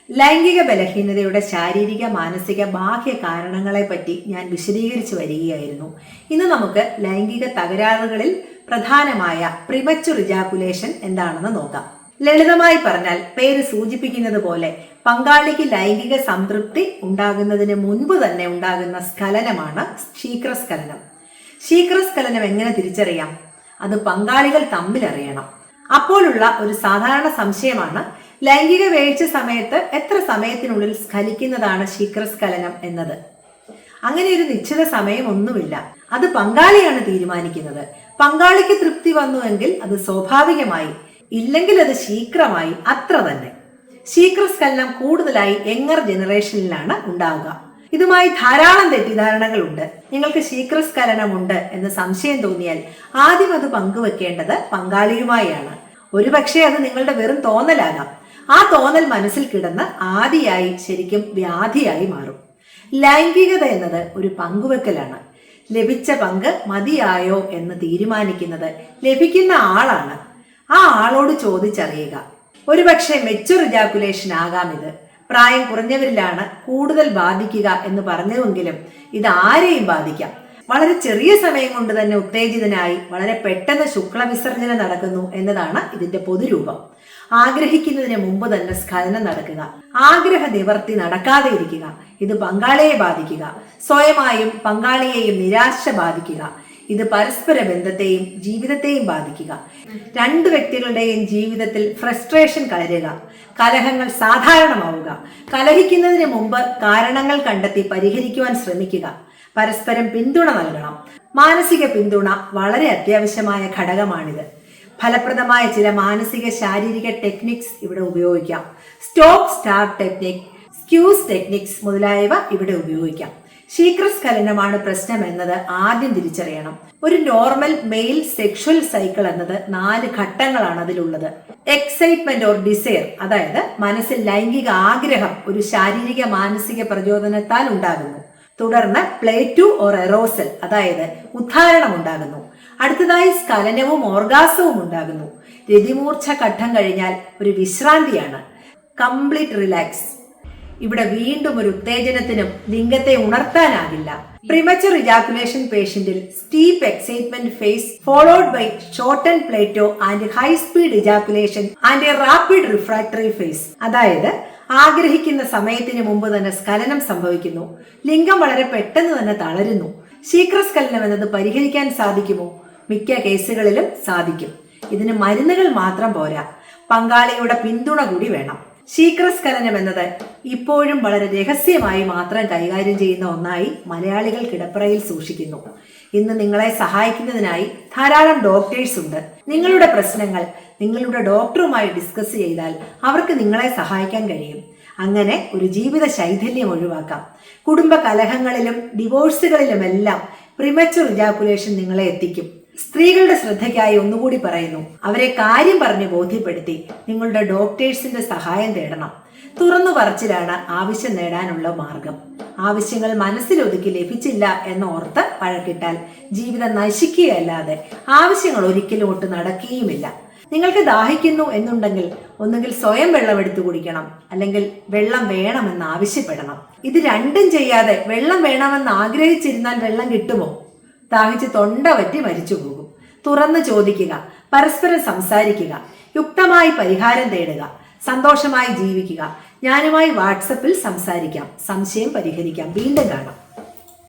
ലൈംഗിക ബലഹീനതയുടെ ശാരീരിക മാനസിക ബാഹ്യ കാരണങ്ങളെ പറ്റി ഞാൻ വിശദീകരിച്ചു വരികയായിരുന്നു. ഇന്ന് നമുക്ക് ലൈംഗിക തകരാറുകളിൽ പ്രധാനമായ പ്രിമച്ചുർ ഇജാക്കുലേഷൻ എന്താണെന്ന് നോക്കാം. ലളിതമായി പറഞ്ഞാൽ പേര് സൂചിപ്പിക്കുന്നത് പോലെ പങ്കാളിക്ക് ലൈംഗിക സംതൃപ്തി ഉണ്ടാകുന്നതിന് മുൻപ് തന്നെ ഉണ്ടാകുന്ന സ്ഖലനമാണ് ശീഘ്രസ്ഖലനം. ശീഘ്രസ്ഖലനം എങ്ങനെ തിരിച്ചറിയാം? അത് പങ്കാളികൾ തമ്മിൽ അറിയണം. അപ്പോഴുള്ള ഒരു സാധാരണ സംശയമാണ് ലൈംഗിക വീഴ്ച സമയത്ത് എത്ര സമയത്തിനുള്ളിൽ സ്ഖലിക്കുന്നതാണ് ശീഘ്രസ്ഖലനം എന്നത്. അങ്ങനെ ഒരു നിശ്ചിത സമയം ഒന്നുമില്ല. അത് പങ്കാളിയാണ് തീരുമാനിക്കുന്നത്. പങ്കാളിക്ക് തൃപ്തി വന്നുവെങ്കിൽ അത് സ്വാഭാവികമായി, ഇല്ലെങ്കിൽ അത് ശീഘ്രമായി, അത്ര തന്നെ. ശീഘ്രസ്ഖലനം കൂടുതലായി യങ്ങർ ജനറേഷനിലാണ് ഉണ്ടാവുക. ഇതുമായി ധാരാളം തെറ്റിദ്ധാരണകളുണ്ട്. നിങ്ങൾക്ക് ശീഘ്രസ്ഖലനമുണ്ട് എന്ന് സംശയം തോന്നിയാൽ ആദ്യം അത് പങ്കുവെക്കേണ്ടത് പങ്കാളിയുമായാണ്. ഒരുപക്ഷെ അത് നിങ്ങളുടെ വെറും തോന്നലാകാം. ആ തോന്നൽ മനസ്സിൽ കിടന്ന് ആദിയായി ശരിക്കും വ്യാധിയായി മാറും. ലൈംഗികത എന്നത് ഒരു പങ്കുവെക്കലാണ്. ലഭിച്ച പങ്ക് മതിയായോ എന്ന് തീരുമാനിക്കുന്നത് ലഭിക്കുന്ന ആളാണ്. ആ ആളോട് ചോദിച്ചറിയുക. ഒരുപക്ഷെ മെച്ചുർ ഇജാക്കുലേഷൻ ആകാം ഇത്. പ്രായം കുറഞ്ഞവരിലാണ് കൂടുതൽ ബാധിക്കുക എന്ന് പറഞ്ഞുവെങ്കിലും ഇത് ആരെയും ബാധിക്കാം. വളരെ ചെറിയ സമയം കൊണ്ട് തന്നെ ഉത്തേജിതനായി വളരെ പെട്ടെന്ന് ശുക്ലവിസർജനം നടക്കുന്നു എന്നതാണ് ഇതിന്റെ പൊതുരൂപം. ആഗ്രഹിക്കുന്നതിന് മുമ്പ് തന്നെ സ്ഖലനം നടക്കുക, ആഗ്രഹ നിവർത്തി നടക്കാതെ ഇരിക്കുക, ഇത് പങ്കാളിയെ ബാധിക്കുക. സ്വയമായും പങ്കാളിയെയും നിരാശ ബാധിക്കുക. ഇത് പരസ്പര ബന്ധത്തെയും ജീവിതത്തെയും ബാധിക്കുക. രണ്ടു വ്യക്തികളുടെയും ജീവിതത്തിൽ ഫ്രസ്ട്രേഷൻ കലരുക, കലഹങ്ങൾ സാധാരണമാവുക. കലഹിക്കുന്നതിന് മുമ്പ് കാരണങ്ങൾ കണ്ടെത്തി പരിഹരിക്കുവാൻ ശ്രമിക്കുക. പരസ്പരം പിന്തുണ നൽകണം. മാനസിക പിന്തുണ വളരെ അത്യാവശ്യമായ ഘടകമാണിത്. ഫലപ്രദമായ ചില മാനസിക ശാരീരിക ടെക്നിക്സ് ഇവിടെ ഉപയോഗിക്കാം. Stop start technique, squeeze techniques മുതലായവ ഇവിടെ ഉപയോഗിക്കാം. ശീഘ്രസ്ഖലനമാണ് പ്രശ്നം എന്നത് ആദ്യം തിരിച്ചറിയണം. ഒരു നോർമൽ മെയിൽ സെക്ഷൽ സൈക്കിൾ എന്നത് 4 ഘട്ടങ്ങളാണ് അതിലുള്ളത്. എക്സൈറ്റ്മെന്റ് ഓർ ഡിസയർ, അതായത് മനസ്സിൽ ലൈംഗിക ആഗ്രഹം ഒരു ശാരീരിക മാനസിക പ്രചോദനത്താൽ ഉണ്ടാകുന്നു. തുടർന്ന് പ്ലേറ്റു ഓർ എറോസൽ, അതായത് ഉദ്ധാരണം ഉണ്ടാകുന്നു. അടുത്തതായി സ്ഖലനവും ഓർഗാസവും ഉണ്ടാകുന്നു. രതിമൂർച്ഛ ഘട്ടം കഴിഞ്ഞാൽ ഒരു വിശ്രാന്തിയാണ്, കംപ്ലീറ്റ് റിലാക്സ്. ഇവിടെ വീണ്ടും ഒരു ഉത്തേജനത്തിനും ലിംഗത്തെ ഉണർത്താനാകില്ല. പ്രിമച്ചുർ ഇജാക്കുലേഷൻ പേഷ്യന്റിൽ steep excitement phase followed by shorten plateau and high speed ejaculation and a rapid refractory phase, അതായത് ആഗ്രഹിക്കുന്ന സമയത്തിന് മുമ്പ് തന്നെ സ്ഖലനം സംഭവിക്കുന്നു. ലിംഗം വളരെ പെട്ടെന്ന് തന്നെ തളരുന്നു. ശീഘ്രസ്ഖലനം എന്നത് പരിഹരിക്കാൻ സാധിക്കുമോ? മിക്ക കേസുകളിലും സാധിക്കും. ഇതിന് മരുന്നുകൾ മാത്രം പോരാ, പങ്കാളിയുടെ പിന്തുണ കൂടി വേണം. ശീഘ്രസ്ഖലനം എന്നത് ഇപ്പോഴും വളരെ രഹസ്യമായി മാത്രം കൈകാര്യം ചെയ്യുന്ന ഒന്നായി മലയാളികൾ കിടപ്പറയിൽ സൂക്ഷിക്കുന്നു. ഇന്ന് നിങ്ങളെ സഹായിക്കുന്നതിനായി ധാരാളം ഡോക്ടേഴ്സ് ഉണ്ട്. നിങ്ങളുടെ പ്രശ്നങ്ങൾ നിങ്ങളുടെ ഡോക്ടറുമായി ഡിസ്കസ് ചെയ്താൽ അവർക്ക് നിങ്ങളെ സഹായിക്കാൻ കഴിയും. അങ്ങനെ ഒരു ജീവിത ശൈഥല്യം ഒഴിവാക്കാം. കുടുംബ കലഹങ്ങളിലും ഡിവോഴ്സുകളിലുമെല്ലാം പ്രിമച്ചുർ ഇജാക്കുലേഷൻ നിങ്ങളെ എത്തിക്കും. സ്ത്രീകളുടെ ശ്രദ്ധയ്ക്കായി ഒന്നുകൂടി പറയുന്നു, അവരെ കാര്യം പറഞ്ഞ് ബോധ്യപ്പെടുത്തി നിങ്ങളുടെ ഡോക്ടേഴ്സിന്റെ സഹായം തേടണം. തുറന്നു പറച്ചിലാണ് ആവശ്യം നേടാനുള്ള മാർഗം. ആവശ്യങ്ങൾ മനസ്സിലൊതുക്കി ലഭിച്ചില്ല എന്നോർത്ത് വഴക്കിട്ടാൽ ജീവിതം നശിക്കുകയല്ലാതെ ആവശ്യങ്ങൾ ഒരിക്കലും ഒട്ട് നടക്കുകയുമില്ല. നിങ്ങൾക്ക് ദാഹിക്കുന്നു എന്നുണ്ടെങ്കിൽ ഒന്നുകിൽ സ്വയം വെള്ളം എടുത്തു കുടിക്കണം, അല്ലെങ്കിൽ വെള്ളം വേണമെന്ന് ആവശ്യപ്പെടണം. ഇത് രണ്ടും ചെയ്യാതെ വെള്ളം വേണമെന്ന് ആഗ്രഹിച്ചിരുന്നാൽ വെള്ളം കിട്ടുമോ? ദാഹിച്ച് തൊണ്ട വറ്റി മരിച്ചു പോകും. തുറന്നു ചോദിക്കുക, പരസ്പരം സംസാരിക്കുക, യുക്തമായി പരിഹാരം തേടുക, സന്തോഷമായി ജീവിക്കുക. ഞാനുമായി വാട്സപ്പിൽ സംസാരിക്കാം, സംശയം പരിഹരിക്കാം. വീണ്ടും കാണാം.